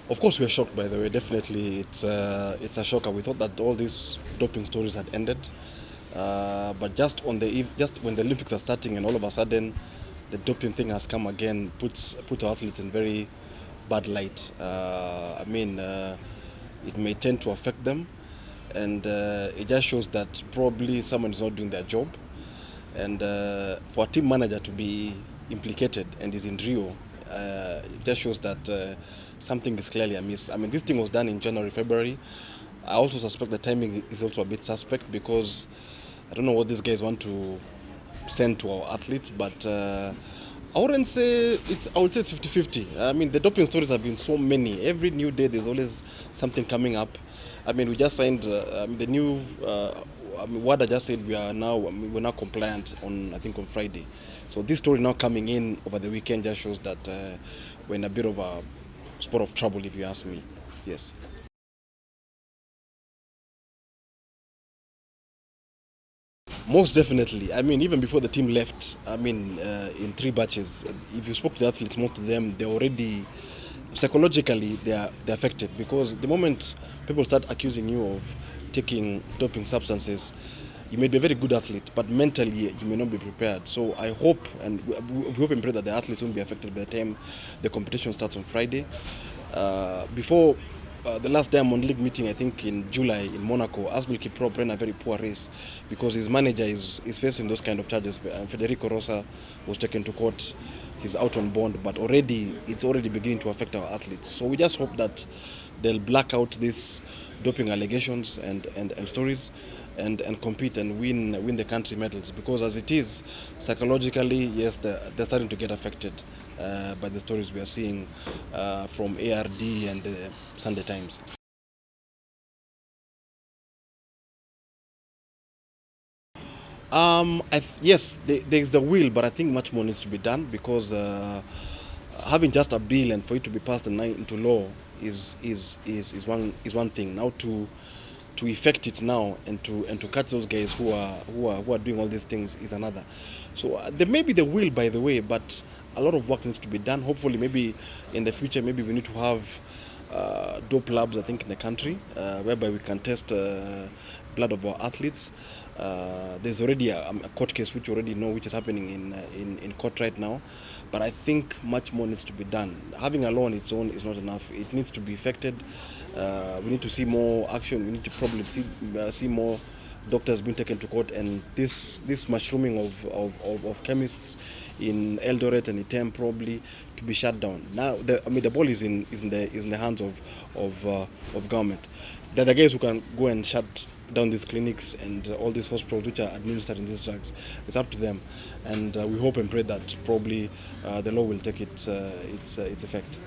Of course, we are shocked. By the way, definitely, it's a shocker. We thought that all these doping stories had ended, but just when the Olympics are starting, and all of a sudden, the doping thing has come again, puts our athletes in very bad light. It may tend to affect them, and it just shows that probably someone is not doing their job. And for a team manager to be implicated and is in Rio, it just shows that something is clearly amiss. I mean, this thing was done in January, February. I also suspect the timing is also a bit suspect because I don't know what these guys want to send to our athletes, but I wouldn't say I would say it's 50-50. I mean, the doping stories have been so many. Every new day, there's always something coming up. I mean, we just signed the new. WADA just said we're now compliant on, I think, on Friday. So this story now coming in over the weekend just shows that we're in a bit of a spot of trouble, if you ask me. Yes. Most definitely. I mean, even before the team left, I mean, in three batches, if you spoke to the athletes, most of them, they're already psychologically they're affected because the moment people start accusing you of taking doping substances, you may be a very good athlete, but mentally you may not be prepared. So I hope and we hope and pray that the athletes won't be affected by the time the competition starts on Friday. Before the last Diamond League meeting, I think in July in Monaco, Asbel Kiprop ran a very poor race because his manager is facing those kind of charges. Federico Rosa was taken to court. He's out on bond, but it's already beginning to affect our athletes. So we just hope that they'll black out these doping allegations and stories and compete and win the country medals, because as it is, psychologically, yes, they're starting to get affected by the stories we are seeing from ARD and the Sunday Times. Yes, there's the will, but I think much more needs to be done because having just a bill and for it to be passed and into law is one thing. Now to effect it now and to catch those guys who are doing all these things is another. So there may be the will, by the way, but a lot of work needs to be done. Hopefully, maybe in the future, maybe we need to have dope labs, I think, in the country, whereby we can test blood of our athletes. There's already a court case which you already know, which is happening in court right now. But I think much more needs to be done. Having a law on its own is not enough. It needs to be effected. We need to see more action. We need to probably see more doctors being taken to court, and this mushrooming of chemists in Eldoret and Item probably to be shut down. Now, the ball is in the hands of government. They're the guys who can go and shut down these clinics and all these hospitals which are administering these drugs. It's up to them, and we hope and pray that probably the law will take its effect.